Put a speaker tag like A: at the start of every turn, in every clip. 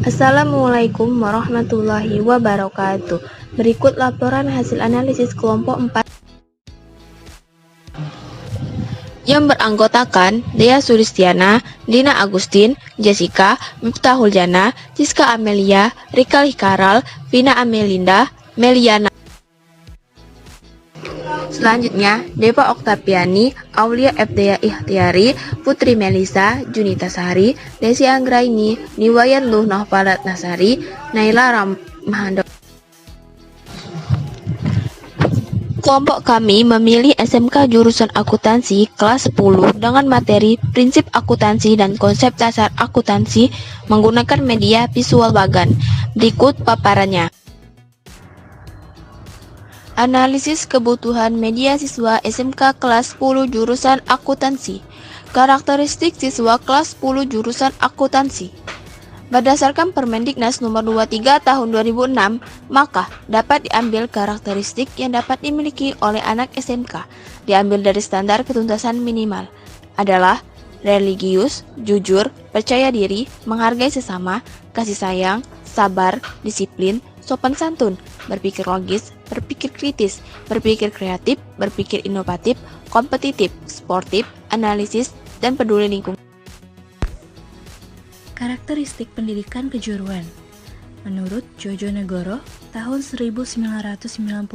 A: Assalamualaikum warahmatullahi wabarakatuh. Berikut laporan hasil analisis kelompok 4 yang beranggotakan Dea Sulistiana, Dina Agustin, Jessica, Miftahul Jana, Siska Amelia, Rika Hikaral, Vina Amelinda, Meliana. Selanjutnya, Deva Oktaviani, Aulia Efdea Ikhtiari, Putri Melisa, Junita Sari, Desi Anggraini, Niwayan Luh Nohfalat Nasari, Naila Ramahando. Kelompok kami memilih SMK jurusan akuntansi kelas 10 dengan materi prinsip akuntansi dan konsep dasar akuntansi menggunakan media visual Bagan. Berikut paparannya. Analisis kebutuhan media siswa SMK kelas 10 jurusan akuntansi. Karakteristik siswa kelas 10 jurusan akuntansi. Berdasarkan Permendiknas nomor 23 tahun 2006, maka dapat diambil karakteristik yang dapat dimiliki oleh anak SMK. Diambil dari standar ketuntasan minimal adalah religius, jujur, percaya diri, menghargai sesama, kasih sayang, sabar, disiplin, sopan santun, berpikir logis, berpikir kritis, berpikir kreatif, berpikir inovatif, kompetitif, sportif, analisis, dan peduli lingkungan.
B: Karakteristik pendidikan kejuruan. Menurut Jojo Negoro tahun 1998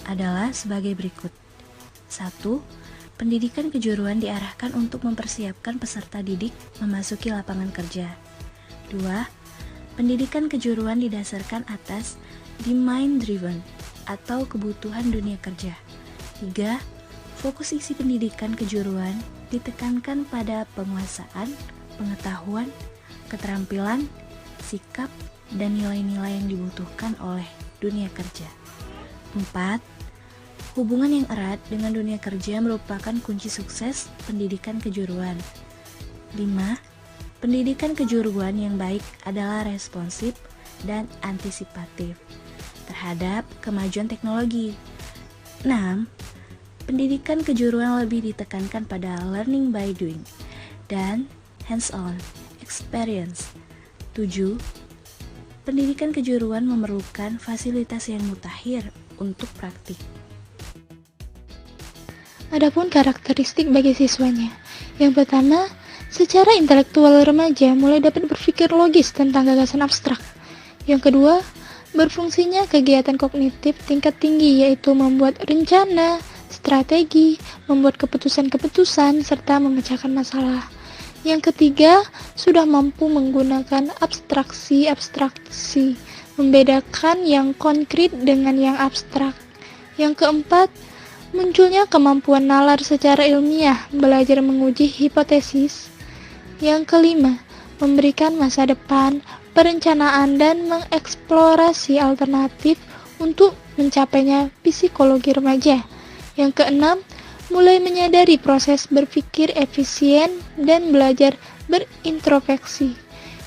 B: adalah sebagai berikut. 1. Pendidikan kejuruan diarahkan untuk mempersiapkan peserta didik memasuki lapangan kerja. 2. Pendidikan kejuruan didasarkan atas demand driven atau kebutuhan dunia kerja. 3. Fokus isi pendidikan kejuruan ditekankan pada penguasaan, pengetahuan, keterampilan, sikap, dan nilai-nilai yang dibutuhkan oleh dunia kerja. 4. Hubungan yang erat dengan dunia kerja merupakan kunci sukses pendidikan kejuruan. 5. Pendidikan kejuruan yang baik adalah responsif dan antisipatif terhadap kemajuan teknologi. 6. Pendidikan kejuruan lebih ditekankan pada learning by doing dan hands-on experience. 7. Pendidikan kejuruan memerlukan fasilitas yang mutakhir untuk praktik.
C: Adapun karakteristik bagi siswanya. Yang pertama, secara intelektual remaja mulai dapat berpikir logis tentang gagasan abstrak. Yang kedua, berfungsinya kegiatan kognitif tingkat tinggi yaitu membuat rencana, strategi, membuat keputusan-keputusan, serta memecahkan masalah. Yang ketiga, sudah mampu menggunakan abstraksi, membedakan yang konkret dengan yang abstrak. Yang keempat, munculnya kemampuan nalar secara ilmiah, belajar menguji hipotesis. Yang kelima, memberikan masa depan, perencanaan, dan mengeksplorasi alternatif untuk mencapainya psikologi remaja. Yang keenam, mulai menyadari proses berpikir efisien dan belajar berintrospeksi.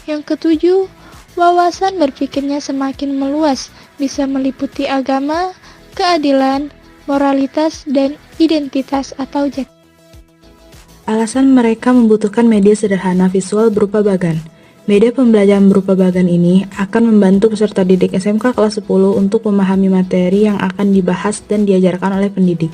C: Yang ketujuh, wawasan berpikirnya semakin meluas, bisa meliputi agama, keadilan, moralitas, dan identitas atau jati.
D: Alasan mereka membutuhkan media sederhana visual berupa Bagan. Media pembelajaran berupa Bagan ini akan membantu peserta didik SMK kelas 10 untuk memahami materi yang akan dibahas dan diajarkan oleh pendidik.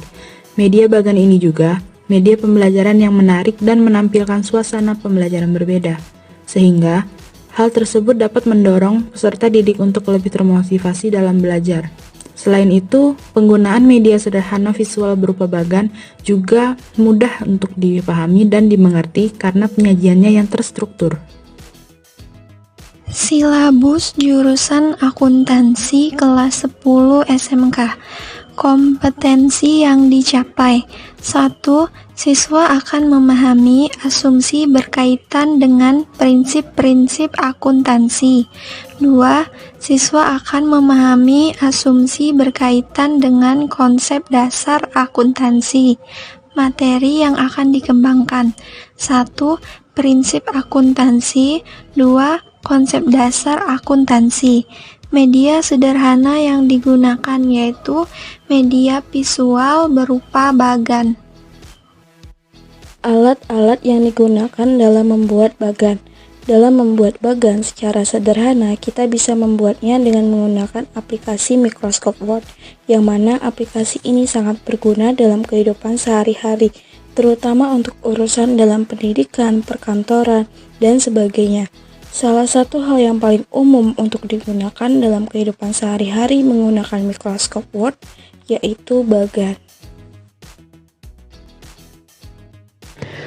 D: Media Bagan ini juga media pembelajaran yang menarik dan menampilkan suasana pembelajaran berbeda, sehingga hal tersebut dapat mendorong peserta didik untuk lebih termotivasi dalam belajar. Selain itu, penggunaan media sederhana visual berupa Bagan juga mudah untuk dipahami dan dimengerti karena penyajiannya yang terstruktur.
E: Silabus jurusan akuntansi kelas 10 SMK. Kompetensi yang dicapai. 1. Siswa akan memahami asumsi berkaitan dengan prinsip-prinsip akuntansi. 2. Siswa akan memahami asumsi berkaitan dengan konsep dasar akuntansi. Materi yang akan dikembangkan. 1. Prinsip akuntansi. 2. Konsep dasar akuntansi. Media sederhana yang digunakan yaitu media visual berupa Bagan.
A: Alat-alat yang digunakan dalam membuat Bagan.
F: Dalam membuat bagan secara sederhana, kita bisa membuatnya dengan menggunakan aplikasi Microsoft Word, yang mana aplikasi ini sangat berguna dalam kehidupan sehari-hari, terutama untuk urusan dalam pendidikan, perkantoran, dan sebagainya. Salah satu hal yang paling umum untuk digunakan dalam kehidupan sehari-hari menggunakan Microsoft Word, yaitu bagan.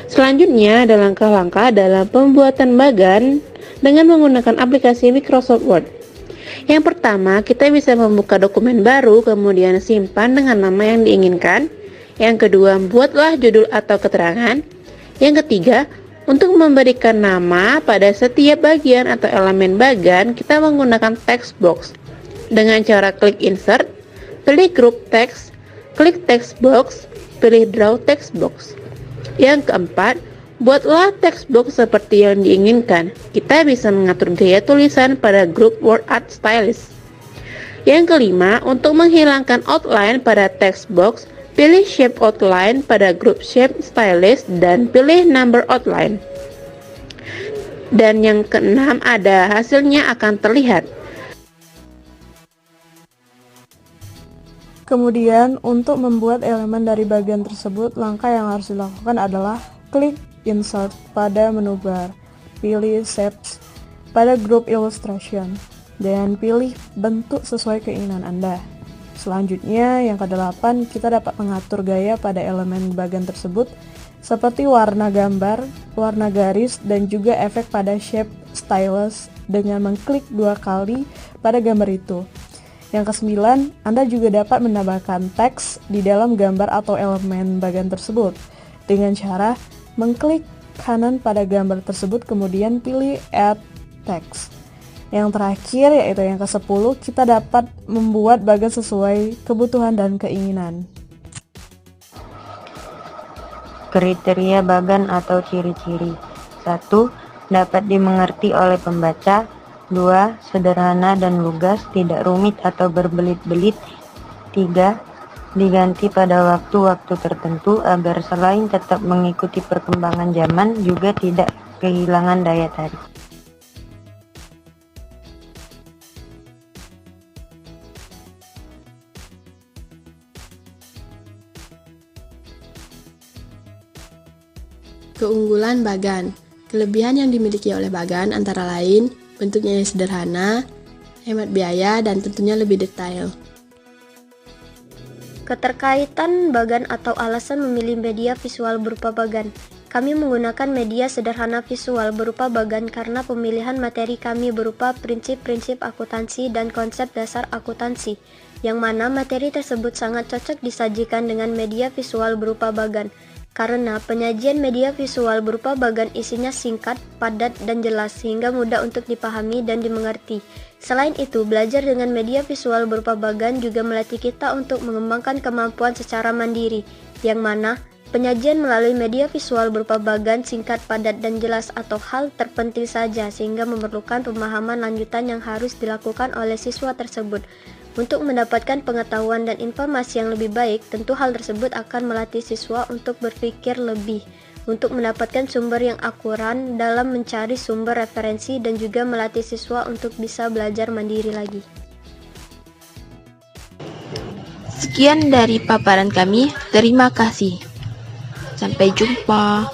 G: Selanjutnya ada langkah-langkah dalam pembuatan bagan dengan menggunakan aplikasi Microsoft Word. Yang pertama, kita bisa membuka dokumen baru, kemudian simpan dengan nama yang diinginkan. Yang kedua, buatlah judul atau keterangan. Yang ketiga, untuk memberikan nama pada setiap bagian atau elemen bagan, kita menggunakan text box. Dengan cara klik insert, pilih group text, klik text box, pilih draw text box. Yang keempat, buatlah text box seperti yang diinginkan. Kita bisa mengatur gaya tulisan pada grup Word Art Stylist. Yang kelima, untuk menghilangkan outline pada text box, pilih Shape Outline pada grup Shape Stylist dan pilih Number Outline. Dan yang keenam, ada hasilnya akan terlihat.
H: Kemudian, untuk membuat elemen dari bagian tersebut, langkah yang harus dilakukan adalah klik Insert pada menu bar, pilih Shapes pada grup Illustration, dan pilih bentuk sesuai keinginan Anda. Selanjutnya, yang ke-8, kita dapat mengatur gaya pada elemen bagian tersebut, seperti warna gambar, warna garis, dan juga efek pada shape stylus dengan mengklik 2 kali pada gambar itu. Yang ke-9, Anda juga dapat menambahkan teks di dalam gambar atau elemen bagian tersebut dengan cara mengklik kanan pada gambar tersebut kemudian pilih Add Text. Yang terakhir yaitu yang ke-10, kita dapat membuat bagan sesuai kebutuhan dan keinginan.
I: Kriteria bagan atau ciri-ciri. 1. Dapat dimengerti oleh pembaca. 2. Sederhana dan lugas, tidak rumit atau berbelit-belit. 3. Diganti pada waktu-waktu tertentu agar selain tetap mengikuti perkembangan zaman, juga tidak kehilangan daya tarik.
J: Keunggulan bagan. Kelebihan yang dimiliki oleh bagan antara lain bentuknya yang sederhana, hemat biaya, dan tentunya lebih detail.
K: Keterkaitan bagan atau alasan memilih media visual berupa bagan. Kami menggunakan media sederhana visual berupa bagan karena pemilihan materi kami berupa prinsip-prinsip akuntansi dan konsep dasar akuntansi, yang mana materi tersebut sangat cocok disajikan dengan media visual berupa bagan. Karena penyajian media visual berupa bagan isinya singkat, padat, dan jelas sehingga mudah untuk dipahami dan dimengerti. Selain itu, belajar dengan media visual berupa bagan juga melatih kita untuk mengembangkan kemampuan secara mandiri, yang mana penyajian melalui media visual berupa bagan singkat, padat, dan jelas atau hal terpenting saja sehingga memerlukan pemahaman lanjutan yang harus dilakukan oleh siswa tersebut. Untuk mendapatkan pengetahuan dan informasi yang lebih baik, tentu hal tersebut akan melatih siswa untuk berpikir lebih, untuk mendapatkan sumber yang akurat dalam mencari sumber referensi dan juga melatih siswa untuk bisa belajar mandiri lagi.
A: Sekian dari paparan kami, terima kasih. Sampai jumpa.